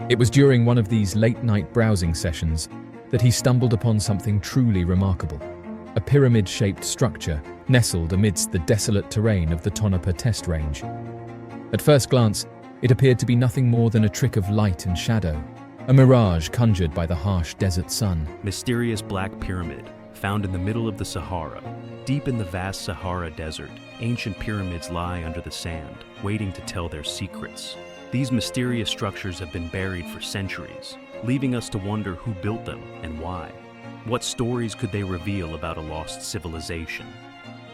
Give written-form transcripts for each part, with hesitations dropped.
It was during one of these late-night browsing sessions that he stumbled upon something truly remarkable. A pyramid-shaped structure nestled amidst the desolate terrain of the Tonopah Test Range. At first glance, it appeared to be nothing more than a trick of light and shadow, a mirage conjured by the harsh desert sun. Mysterious Black Pyramid, found in the middle of the Sahara. Deep in the vast Sahara Desert, ancient pyramids lie under the sand, waiting to tell their secrets. These mysterious structures have been buried for centuries, leaving us to wonder who built them and why. What stories could they reveal about a lost civilization?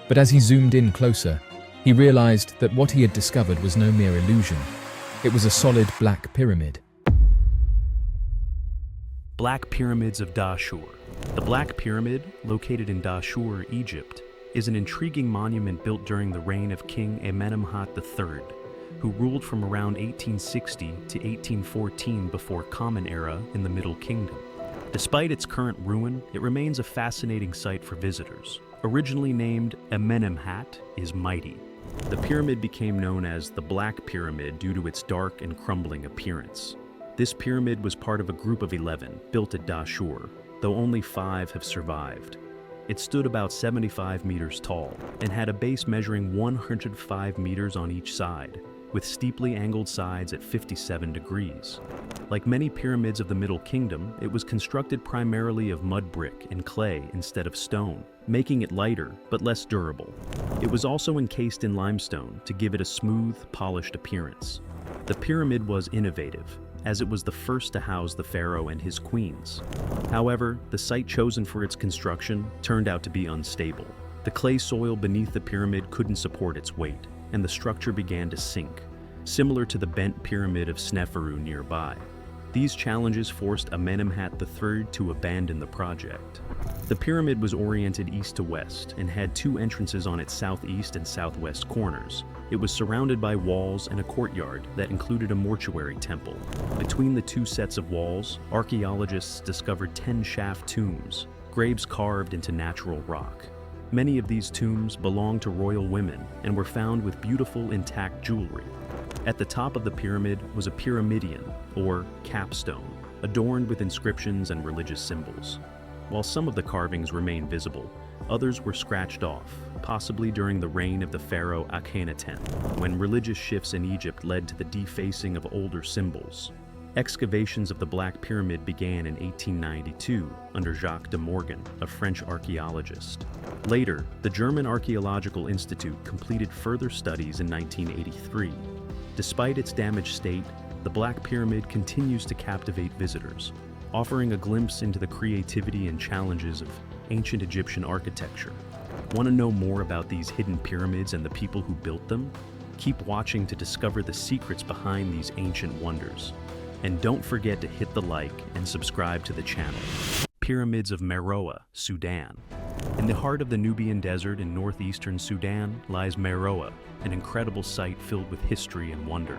But as he zoomed in closer, he realized that what he had discovered was no mere illusion. It was a solid black pyramid. Black Pyramids of Dashur. The Black Pyramid, located in Dashur, Egypt, is an intriguing monument built during the reign of King Amenemhat III, who ruled from around 1860 to 1814 before Common Era in the Middle Kingdom. Despite its current ruin, it remains a fascinating sight for visitors. Originally named Amenemhat is Mighty. The pyramid became known as the Black Pyramid due to its dark and crumbling appearance. This pyramid was part of a group of 11 built at Dashur, though only 5 have survived. It stood about 75 meters tall and had a base measuring 105 meters on each side, with steeply angled sides at 57 degrees. Like many pyramids of the Middle Kingdom, it was constructed primarily of mud brick and clay instead of stone, making it lighter but less durable. It was also encased in limestone to give it a smooth, polished appearance. The pyramid was innovative, as it was the first to house the pharaoh and his queens. However, the site chosen for its construction turned out to be unstable. The clay soil beneath the pyramid couldn't support its weight, and the structure began to sink, similar to the bent pyramid of Sneferu nearby. These challenges forced Amenemhat III to abandon the project. The pyramid was oriented east to west and had 2 entrances on its southeast and southwest corners. It was surrounded by walls and a courtyard that included a mortuary temple. Between the 2 sets of walls, archaeologists discovered 10 shaft tombs, graves carved into natural rock. Many of these tombs belonged to royal women and were found with beautiful intact jewelry. At the top of the pyramid was a pyramidion, or capstone, adorned with inscriptions and religious symbols. While some of the carvings remain visible, others were scratched off, possibly during the reign of the pharaoh Akhenaten, when religious shifts in Egypt led to the defacing of older symbols. Excavations of the Black Pyramid began in 1892 under Jacques de Morgan, a French archaeologist. Later, the German Archaeological Institute completed further studies in 1983. Despite its damaged state, the Black Pyramid continues to captivate visitors, offering a glimpse into the creativity and challenges of ancient Egyptian architecture. Want to know more about these hidden pyramids and the people who built them? Keep watching to discover the secrets behind these ancient wonders. And don't forget to hit the like and subscribe to the channel. Pyramids of Meroe, Sudan. In the heart of the Nubian Desert in northeastern Sudan lies Meroe, an incredible site filled with history and wonder.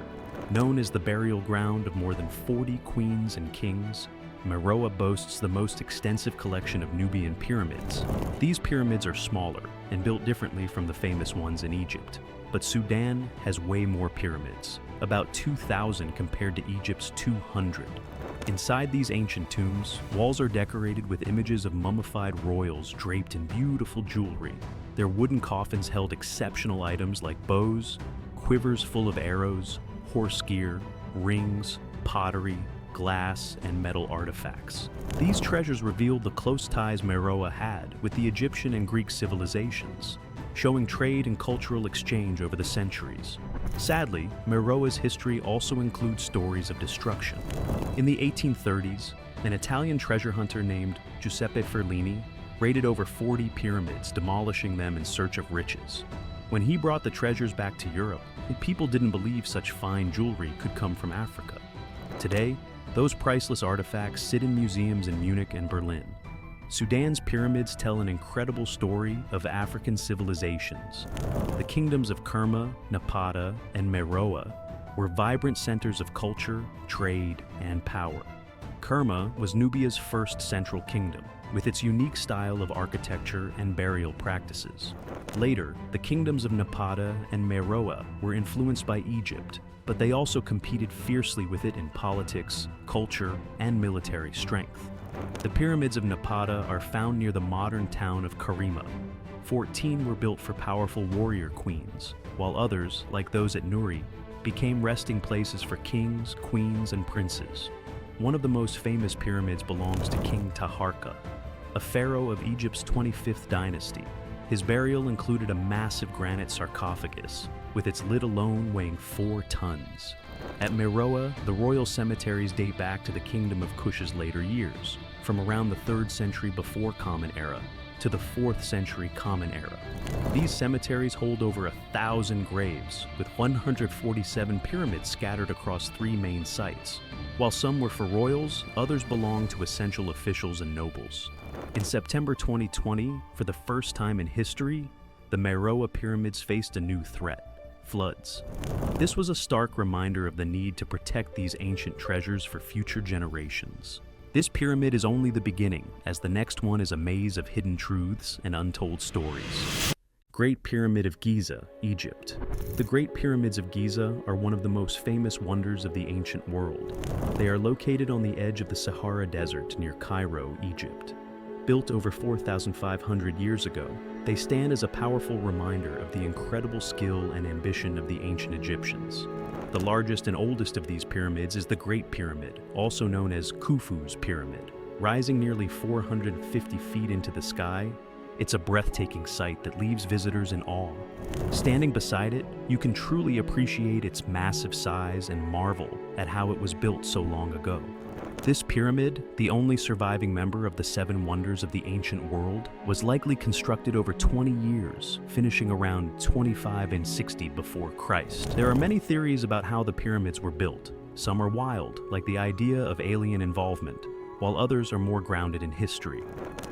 Known as the burial ground of more than 40 queens and kings, Meroe boasts the most extensive collection of Nubian pyramids. These pyramids are smaller and built differently from the famous ones in Egypt. But Sudan has way more pyramids, about 2,000 compared to Egypt's 200. Inside these ancient tombs, walls are decorated with images of mummified royals draped in beautiful jewelry. Their wooden coffins held exceptional items like bows, quivers full of arrows, horse gear, rings, pottery, glass, and metal artifacts. These treasures revealed the close ties Meroe had with the Egyptian and Greek civilizations, showing trade and cultural exchange over the centuries. Sadly, Meroe's history also includes stories of destruction. In the 1830s, an Italian treasure hunter named Giuseppe Ferlini raided over 40 pyramids, demolishing them in search of riches. When he brought the treasures back to Europe, people didn't believe such fine jewelry could come from Africa. Today, those priceless artifacts sit in museums in Munich and Berlin. Sudan's pyramids tell an incredible story of African civilizations. The kingdoms of Kerma, Napata, and Meroe were vibrant centers of culture, trade, and power. Kerma was Nubia's first central kingdom, with its unique style of architecture and burial practices. Later, the kingdoms of Napata and Meroe were influenced by Egypt, but they also competed fiercely with it in politics, culture, and military strength. The pyramids of Napata are found near the modern town of Karima. 14 were built for powerful warrior queens, while others, like those at Nuri, became resting places for kings, queens, and princes. One of the most famous pyramids belongs to King Taharqa, a pharaoh of Egypt's 25th dynasty. His burial included a massive granite sarcophagus, with its lid alone weighing 4 tons. At Meroe, the royal cemeteries date back to the kingdom of Kush's later years, from around the 3rd century before Common Era to the 4th century Common Era. These cemeteries hold over 1,000 graves, with 147 pyramids scattered across 3 main sites. While some were for royals, others belonged to essential officials and nobles. In September 2020, for the first time in history, the Meroe pyramids faced a new threat: floods. This was a stark reminder of the need to protect these ancient treasures for future generations. This pyramid is only the beginning, as the next one is a maze of hidden truths and untold stories. Great Pyramid of Giza, Egypt. The Great Pyramids of Giza are one of the most famous wonders of the ancient world. They are located on the edge of the Sahara Desert near Cairo, Egypt. Built over 4,500 years ago, they stand as a powerful reminder of the incredible skill and ambition of the ancient Egyptians. The largest and oldest of these pyramids is the Great Pyramid, also known as Khufu's Pyramid. Rising nearly 450 feet into the sky, it's a breathtaking sight that leaves visitors in awe. Standing beside it, you can truly appreciate its massive size and marvel at how it was built so long ago. This pyramid, the only surviving member of the 7 wonders of the ancient world, was likely constructed over 20 years, finishing around 25 and 60 before Christ. There are many theories about how the pyramids were built. Some are wild, like the idea of alien involvement, while others are more grounded in history.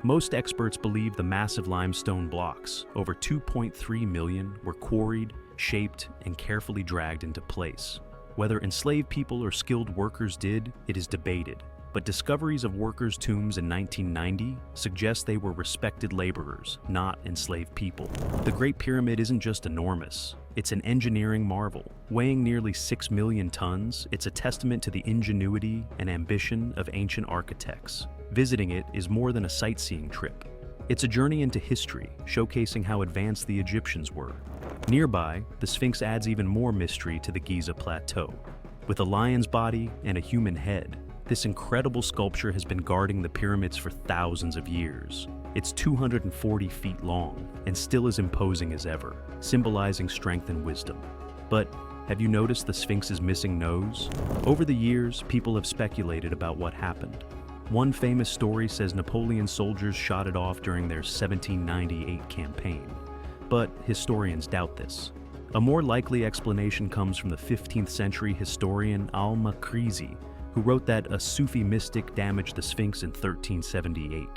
Most experts believe the massive limestone blocks, over 2.3 million, were quarried, shaped, and carefully dragged into place. Whether enslaved people or skilled workers did, it is debated, but discoveries of workers' tombs in 1990 suggest they were respected laborers, not enslaved people. The Great Pyramid isn't just enormous, it's an engineering marvel. Weighing nearly 6 million tons, it's a testament to the ingenuity and ambition of ancient architects. Visiting it is more than a sightseeing trip. It's a journey into history, showcasing how advanced the Egyptians were. Nearby, the Sphinx adds even more mystery to the Giza Plateau. With a lion's body and a human head, this incredible sculpture has been guarding the pyramids for thousands of years. It's 240 feet long and still as imposing as ever, symbolizing strength and wisdom. But have you noticed the Sphinx's missing nose? Over the years, people have speculated about what happened. One famous story says Napoleon's soldiers shot it off during their 1798 campaign. But historians doubt this. A more likely explanation comes from the 15th century historian al-Makrizi, who wrote that a Sufi mystic damaged the Sphinx in 1378.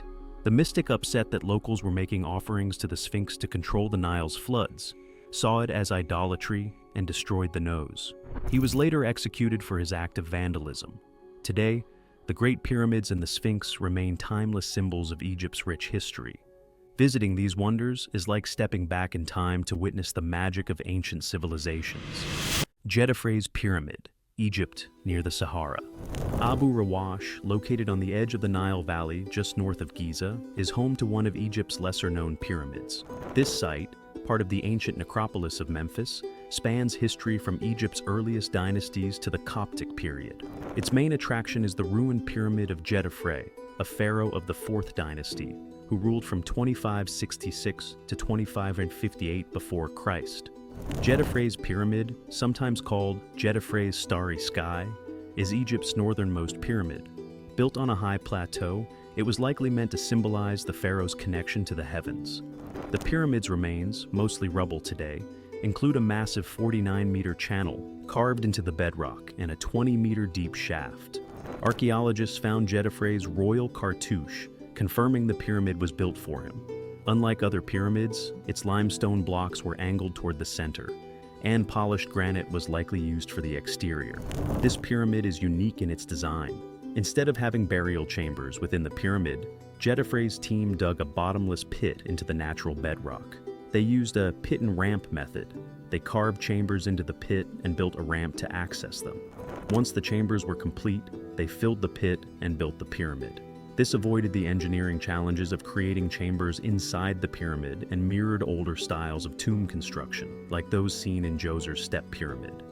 The mystic, upset that locals were making offerings to the Sphinx to control the Nile's floods, saw it as idolatry and destroyed the nose. He was later executed for his act of vandalism. Today, the Great Pyramids and the Sphinx remain timeless symbols of Egypt's rich history. Visiting these wonders is like stepping back in time to witness the magic of ancient civilizations. Djedefre's Pyramid, Egypt near the Sahara. Abu Rawash, located on the edge of the Nile Valley just north of Giza, is home to one of Egypt's lesser-known pyramids. This site, part of the ancient necropolis of Memphis, spans history from Egypt's earliest dynasties to the Coptic period. Its main attraction is the ruined pyramid of Djedefre, a pharaoh of the 4th dynasty, who ruled from 2566 to 2558 before Christ. Djedefre's pyramid, sometimes called Djedefre's Starry Sky, is Egypt's northernmost pyramid. Built on a high plateau, it was likely meant to symbolize the pharaoh's connection to the heavens. The pyramid's remains, mostly rubble today, include a massive 49-meter channel carved into the bedrock and a 20-meter deep shaft. Archaeologists found Djedefre's royal cartouche, confirming the pyramid was built for him. Unlike other pyramids, its limestone blocks were angled toward the center, and polished granite was likely used for the exterior. This pyramid is unique in its design. Instead of having burial chambers within the pyramid, Djedefre's team dug a bottomless pit into the natural bedrock. They used a pit and ramp method, They carved chambers into the pit and built a ramp to access them. Once the chambers were complete, they filled the pit and built the pyramid. This avoided the engineering challenges of creating chambers inside the pyramid and mirrored older styles of tomb construction, like those seen in Djoser's step pyramid.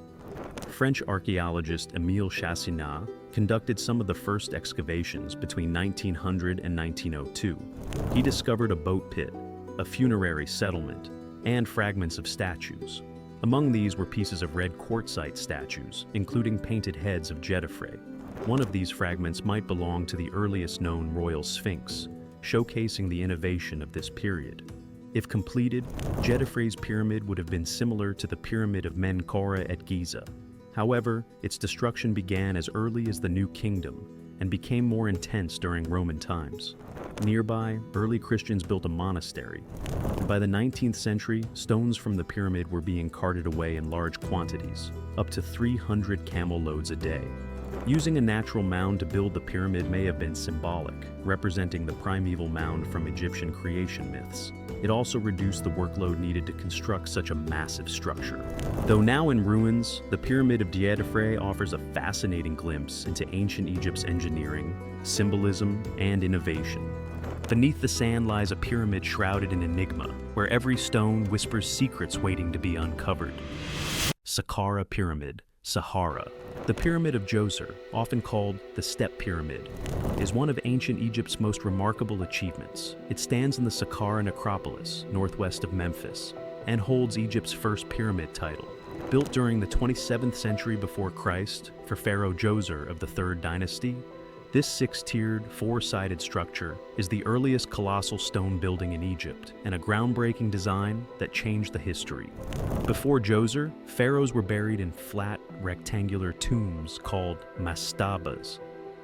French archaeologist Émile Chassinat conducted some of the first excavations between 1900 and 1902. He discovered a boat pit, a funerary settlement, and fragments of statues. Among these were pieces of red quartzite statues, including painted heads of Djedefre. One of these fragments might belong to the earliest known royal sphinx, showcasing the innovation of this period. If completed, Djedefre's pyramid would have been similar to the Pyramid of Menkauhor at Giza. However, its destruction began as early as the New Kingdom and became more intense during Roman times. Nearby, early Christians built a monastery. By the 19th century, stones from the pyramid were being carted away in large quantities, up to 300 camel loads a day. Using a natural mound to build the pyramid may have been symbolic, representing the primeval mound from Egyptian creation myths. It also reduced the workload needed to construct such a massive structure. Though now in ruins, the Pyramid of Djedefre offers a fascinating glimpse into ancient Egypt's engineering, symbolism, and innovation. Beneath the sand lies a pyramid shrouded in enigma, where every stone whispers secrets waiting to be uncovered. Saqqara Pyramid, Sahara. The Pyramid of Djoser, often called the Step Pyramid, is one of ancient Egypt's most remarkable achievements. It stands in the Saqqara necropolis, northwest of Memphis, and holds Egypt's first pyramid title. Built during the 27th century before Christ for Pharaoh Djoser of the 3rd dynasty, this 6-tiered, 4-sided structure is the earliest colossal stone building in Egypt and a groundbreaking design that changed the history. Before Djoser, pharaohs were buried in flat, rectangular tombs called mastabas.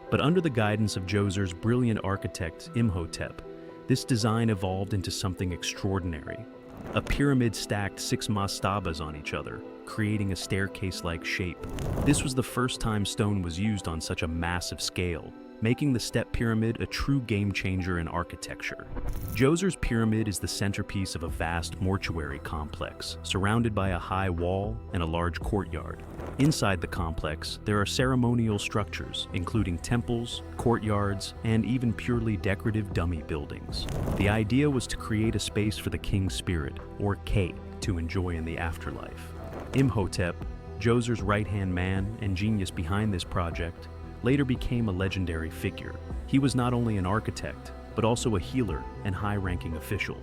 But under the guidance of Djoser's brilliant architect Imhotep, this design evolved into something extraordinary. A pyramid stacked 6 mastabas on each other, creating a staircase-like shape. This was the first time stone was used on such a massive scale, making the Step Pyramid a true game-changer in architecture. Djoser's pyramid is the centerpiece of a vast mortuary complex, surrounded by a high wall and a large courtyard. Inside the complex, there are ceremonial structures, including temples, courtyards, and even purely decorative dummy buildings. The idea was to create a space for the king's spirit, or K, to enjoy in the afterlife. Imhotep, Djoser's right-hand man and genius behind this project, later became a legendary figure. He was not only an architect, but also a healer and high-ranking official.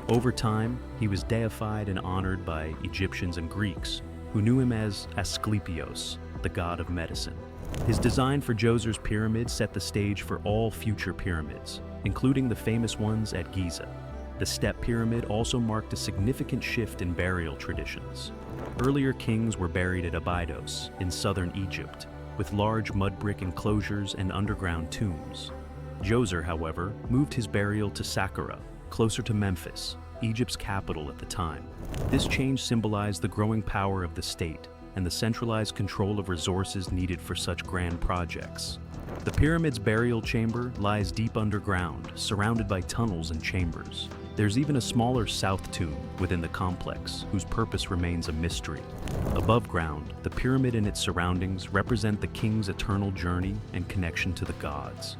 Over time, he was deified and honored by Egyptians and Greeks, who knew him as Asclepios, the god of medicine. His design for Djoser's pyramid set the stage for all future pyramids, including the famous ones at Giza. The Step Pyramid also marked a significant shift in burial traditions. Earlier kings were buried at Abydos, in southern Egypt, with large mud brick enclosures and underground tombs. Djoser, however, moved his burial to Saqqara, closer to Memphis, Egypt's capital at the time. This change symbolized the growing power of the state and the centralized control of resources needed for such grand projects. The pyramid's burial chamber lies deep underground, surrounded by tunnels and chambers. There's even a smaller south tomb within the complex, whose purpose remains a mystery. Above ground, the pyramid and its surroundings represent the king's eternal journey and connection to the gods.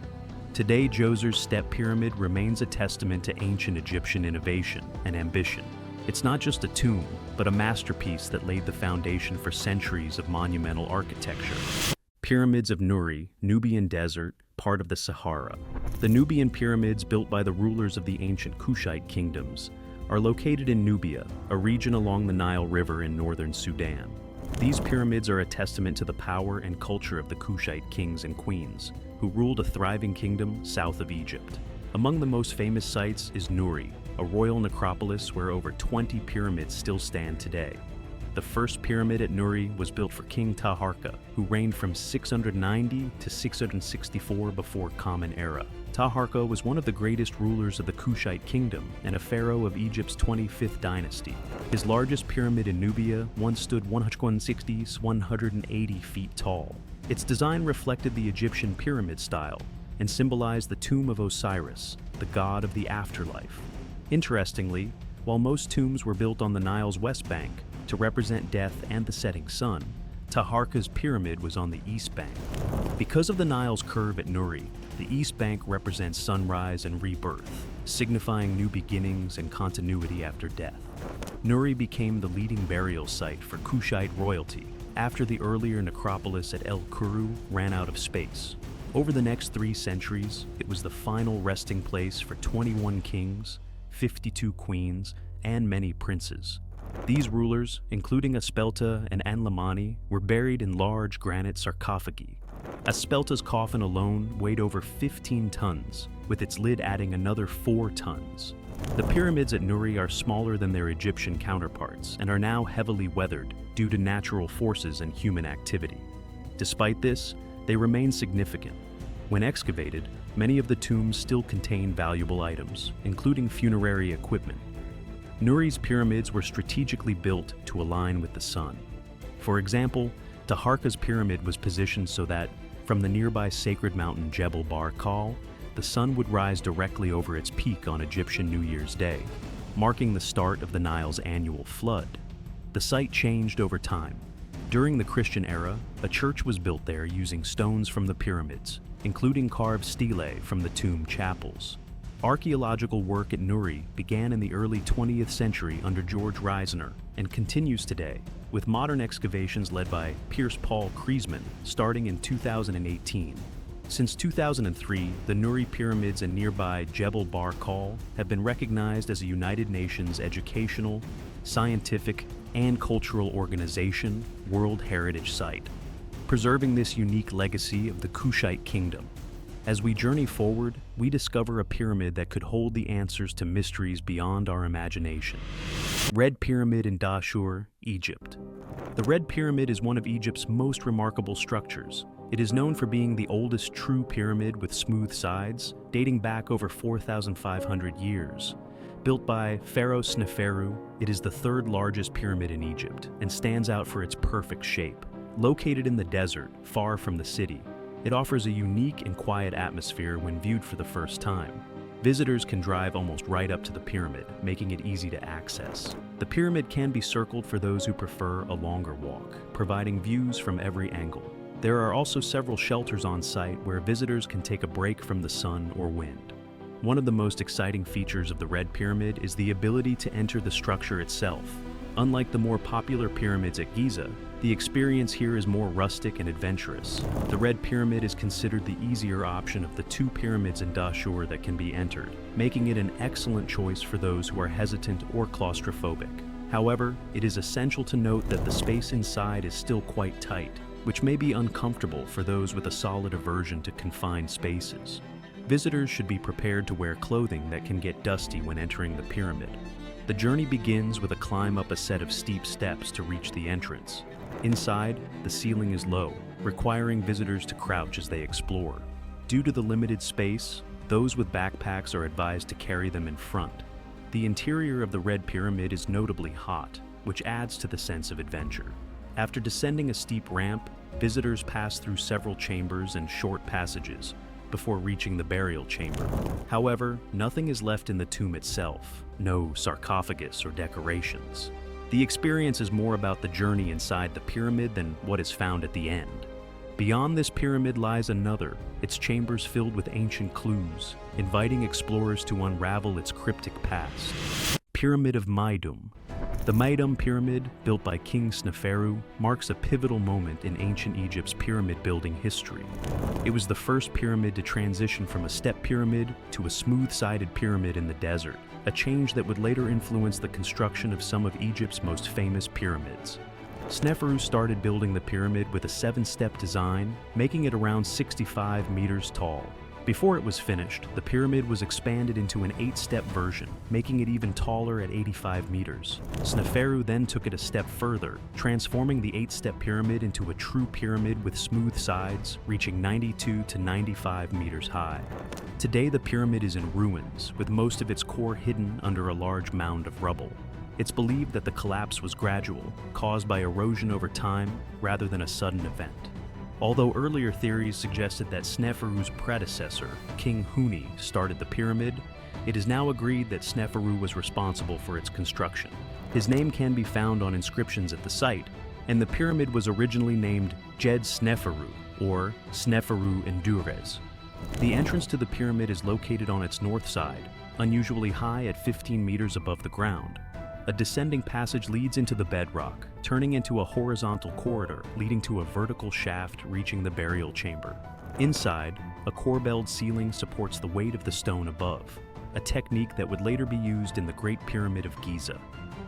Today, Djoser's Step Pyramid remains a testament to ancient Egyptian innovation and ambition. It's not just a tomb, but a masterpiece that laid the foundation for centuries of monumental architecture. Pyramids of Nuri, Nubian Desert, part of the Sahara. The Nubian pyramids, built by the rulers of the ancient Kushite kingdoms, are located in Nubia, a region along the Nile River in northern Sudan. These pyramids are a testament to the power and culture of the Kushite kings and queens, who ruled a thriving kingdom south of Egypt. Among the most famous sites is Nuri, a royal necropolis where over 20 pyramids still stand today. The first pyramid at Nuri was built for King Taharqa, who reigned from 690 to 664 before Common Era. Taharqa was one of the greatest rulers of the Kushite kingdom and a pharaoh of Egypt's 25th dynasty. His largest pyramid in Nubia once stood 180 feet tall. Its design reflected the Egyptian pyramid style and symbolized the tomb of Osiris, the god of the afterlife. Interestingly, while most tombs were built on the Nile's west bank, to represent death and the setting sun, Taharka's pyramid was on the east bank. Because of the Nile's curve at Nuri, the east bank represents sunrise and rebirth, signifying new beginnings and continuity after death. Nuri became the leading burial site for Kushite royalty after the earlier necropolis at El Kuru ran out of space. Over the next 3 centuries, it was the final resting place for 21 kings, 52 queens, and many princes. These rulers, including Aspelta and Anlamani, were buried in large granite sarcophagi. Aspelta's coffin alone weighed over 15 tons, with its lid adding another 4 tons. The pyramids at Nuri are smaller than their Egyptian counterparts and are now heavily weathered due to natural forces and human activity. Despite this, they remain significant. When excavated, many of the tombs still contain valuable items, including funerary equipment. Nuri's pyramids were strategically built to align with the sun. For example, Taharka's pyramid was positioned so that, from the nearby sacred mountain Jebel Barkal, the sun would rise directly over its peak on Egyptian New Year's Day, marking the start of the Nile's annual flood. The site changed over time. During the Christian era, a church was built there using stones from the pyramids, including carved stelae from the tomb chapels. Archaeological work at Nuri began in the early 20th century under George Reisner and continues today, with modern excavations led by Pierce Paul Kriesman starting in 2018. Since 2003, the Nuri pyramids and nearby Jebel Barkal have been recognized as a United Nations educational, scientific, and cultural organization World Heritage Site, preserving this unique legacy of the Kushite kingdom. As we journey forward, we discover a pyramid that could hold the answers to mysteries beyond our imagination. Red Pyramid in Dashur, Egypt. The Red Pyramid is one of Egypt's most remarkable structures. It is known for being the oldest true pyramid with smooth sides, dating back over 4,500 years. Built by Pharaoh Sneferu, it is the 3rd largest pyramid in Egypt and stands out for its perfect shape. Located in the desert, far from the city, it offers a unique and quiet atmosphere when viewed for the first time. Visitors can drive almost right up to the pyramid, making it easy to access. The pyramid can be circled for those who prefer a longer walk, providing views from every angle. There are also several shelters on site where visitors can take a break from the sun or wind. One of the most exciting features of the Red Pyramid is the ability to enter the structure itself. Unlike the more popular pyramids at Giza, the experience here is more rustic and adventurous. The Red Pyramid is considered the easier option of the 2 pyramids in Dashur that can be entered, making it an excellent choice for those who are hesitant or claustrophobic. However, it is essential to note that the space inside is still quite tight, which may be uncomfortable for those with a solid aversion to confined spaces. Visitors should be prepared to wear clothing that can get dusty when entering the pyramid. The journey begins with a climb up a set of steep steps to reach the entrance. Inside, the ceiling is low, requiring visitors to crouch as they explore. Due to the limited space, those with backpacks are advised to carry them in front. The interior of the Red Pyramid is notably hot, which adds to the sense of adventure. After descending a steep ramp, visitors pass through several chambers and short passages before reaching the burial chamber. However, nothing is left in the tomb itself, no sarcophagus or decorations. The experience is more about the journey inside the pyramid than what is found at the end. Beyond this pyramid lies another, its chambers filled with ancient clues, inviting explorers to unravel its cryptic past. Pyramid of Maidum. The Maidum Pyramid, built by King Sneferu, marks a pivotal moment in ancient Egypt's pyramid-building history. It was the first pyramid to transition from a step pyramid to a smooth-sided pyramid in the desert, a change that would later influence the construction of some of Egypt's most famous pyramids. Sneferu started building the pyramid with a 7-step design, making it around 65 meters tall. Before it was finished, the pyramid was expanded into an 8-step version, making it even taller at 85 meters. Sneferu then took it a step further, transforming the 8-step pyramid into a true pyramid with smooth sides, reaching 92 to 95 meters high. Today the pyramid is in ruins, with most of its core hidden under a large mound of rubble. It's believed that the collapse was gradual, caused by erosion over time rather than a sudden event. Although earlier theories suggested that Sneferu's predecessor, King Huni, started the pyramid, it is now agreed that Sneferu was responsible for its construction. His name can be found on inscriptions at the site, and the pyramid was originally named Jed Sneferu, or Sneferu Endurez. The entrance to the pyramid is located on its north side, unusually high at 15 meters above the ground. A descending passage leads into the bedrock, turning into a horizontal corridor leading to a vertical shaft reaching the burial chamber. Inside, a corbelled ceiling supports the weight of the stone above, a technique that would later be used in the Great Pyramid of Giza.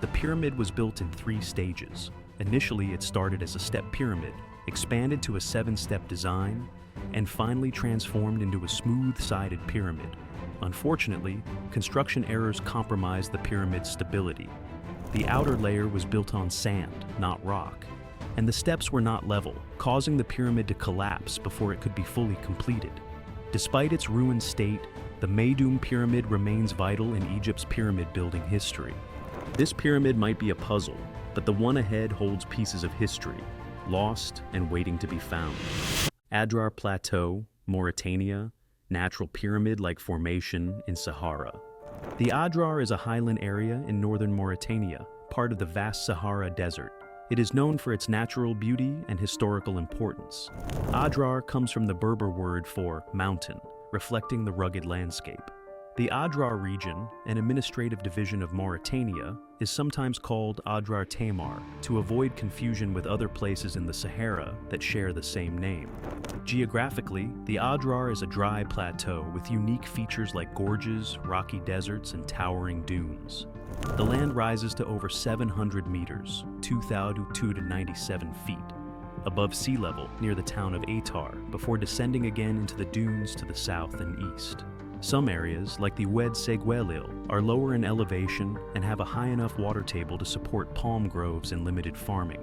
The pyramid was built in 3 stages. Initially, it started as a step pyramid, expanded to a 7-step design, and finally transformed into a smooth-sided pyramid. Unfortunately, construction errors compromised the pyramid's stability. The outer layer was built on sand, not rock, and the steps were not level, causing the pyramid to collapse before it could be fully completed. Despite its ruined state, the Meidum Pyramid remains vital in Egypt's pyramid building history. This pyramid might be a puzzle, but the one ahead holds pieces of history, lost and waiting to be found. Adrar Plateau, Mauritania, natural pyramid-like formation in Sahara. The Adrar is a highland area in northern Mauritania, part of the vast Sahara Desert. It is known for its natural beauty and historical importance. Adrar comes from the Berber word for mountain, reflecting the rugged landscape. The Adrar region, an administrative division of Mauritania, is sometimes called Adrar Tamar to avoid confusion with other places in the Sahara that share the same name. Geographically, the Adrar is a dry plateau with unique features like gorges, rocky deserts, and towering dunes. The land rises to over 700 meters, 2,297 feet, above sea level near the town of Atar, before descending again into the dunes to the south and east. Some areas, like the Oued Seguelil, are lower in elevation and have a high enough water table to support palm groves and limited farming.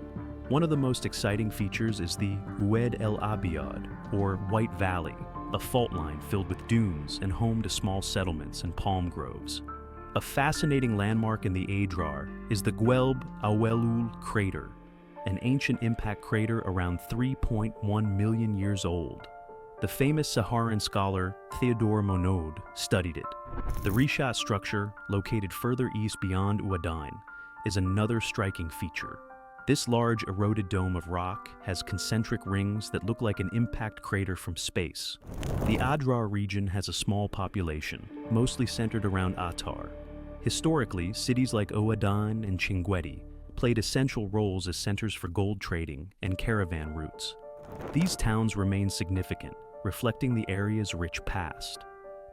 One of the most exciting features is the Oued El Abiad, or White Valley, a fault line filled with dunes and home to small settlements and palm groves. A fascinating landmark in the Adrar is the Guelb Awelul crater, an ancient impact crater around 3.1 million years old. The famous Saharan scholar Theodore Monod studied it. The Rishat structure, located further east beyond Ouaddain, is another striking feature. This large eroded dome of rock has concentric rings that look like an impact crater from space. The Adrar region has a small population, mostly centered around Atar. Historically, cities like Ouaddain and Chinguetti played essential roles as centers for gold trading and caravan routes. These towns remain significant, reflecting the area's rich past.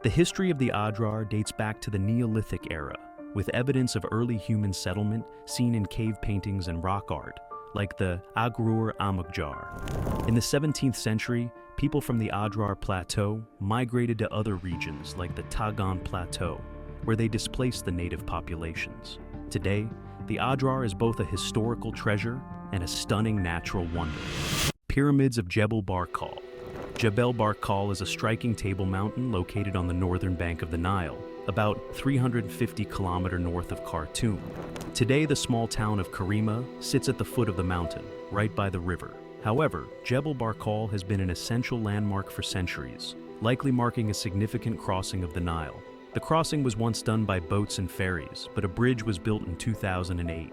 The history of the Adrar dates back to the Neolithic era, with evidence of early human settlement seen in cave paintings and rock art, like the Agrur Amukjar. In the 17th century, people from the Adrar Plateau migrated to other regions like the Tagan Plateau, where they displaced the native populations. Today, the Adrar is both a historical treasure and a stunning natural wonder. Pyramids of Jebel Barkal. Jebel Barkal is a striking table mountain located on the northern bank of the Nile, about 350 kilometers north of Khartoum. Today, the small town of Karima sits at the foot of the mountain, right by the river. However, Jebel Barkal has been an essential landmark for centuries, likely marking a significant crossing of the Nile. The crossing was once done by boats and ferries, but a bridge was built in 2008.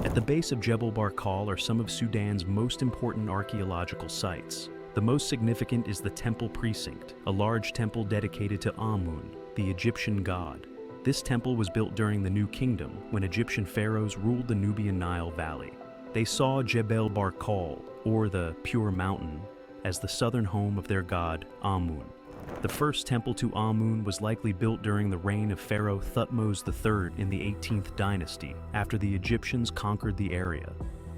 At the base of Jebel Barkal are some of Sudan's most important archaeological sites. The most significant is the Temple Precinct, a large temple dedicated to Amun, the Egyptian god. This temple was built during the New Kingdom, when Egyptian pharaohs ruled the Nubian Nile Valley. They saw Jebel Barkal, or the Pure Mountain, as the southern home of their god, Amun. The first temple to Amun was likely built during the reign of Pharaoh Thutmose III in the 18th dynasty, after the Egyptians conquered the area.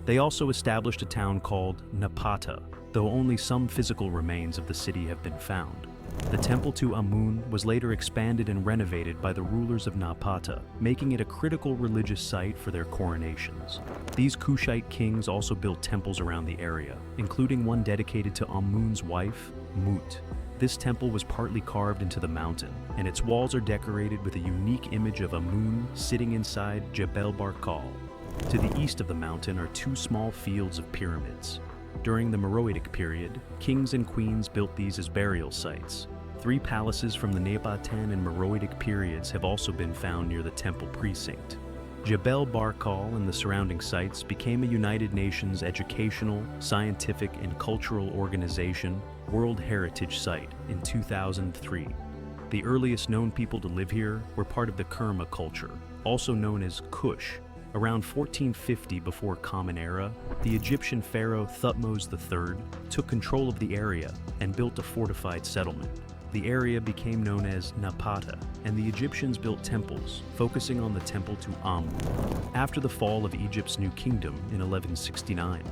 They also established a town called Napata, though only some physical remains of the city have been found. The temple to Amun was later expanded and renovated by the rulers of Napata, making it a critical religious site for their coronations. These Kushite kings also built temples around the area, including one dedicated to Amun's wife, Mut. This temple was partly carved into the mountain, and its walls are decorated with a unique image of Amun sitting inside Jebel Barkal. To the east of the mountain are 2 small fields of pyramids. During the Meroitic period, kings and queens built these as burial sites. 3 palaces from the Napatan and Meroitic periods have also been found near the temple precinct. Jebel Barkal and the surrounding sites became a United Nations educational, scientific, and cultural organization World Heritage Site in 2003. The earliest known people to live here were part of the Kerma culture, also known as Kush. Around 1450 before Common Era, the Egyptian pharaoh Thutmose III took control of the area and built a fortified settlement. The area became known as Napata, and the Egyptians built temples, focusing on the temple to Amun, after the fall of Egypt's new kingdom in 1169.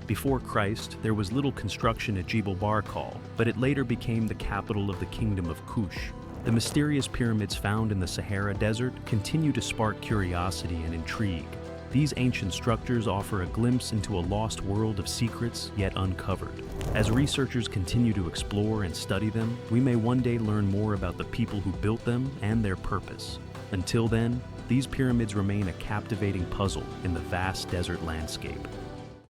Before Christ, there was little construction at Jebel Barkal, but it later became the capital of the kingdom of Kush. The mysterious pyramids found in the Sahara Desert continue to spark curiosity and intrigue. These ancient structures offer a glimpse into a lost world of secrets yet uncovered. As researchers continue to explore and study them, we may one day learn more about the people who built them and their purpose. Until then, these pyramids remain a captivating puzzle in the vast desert landscape.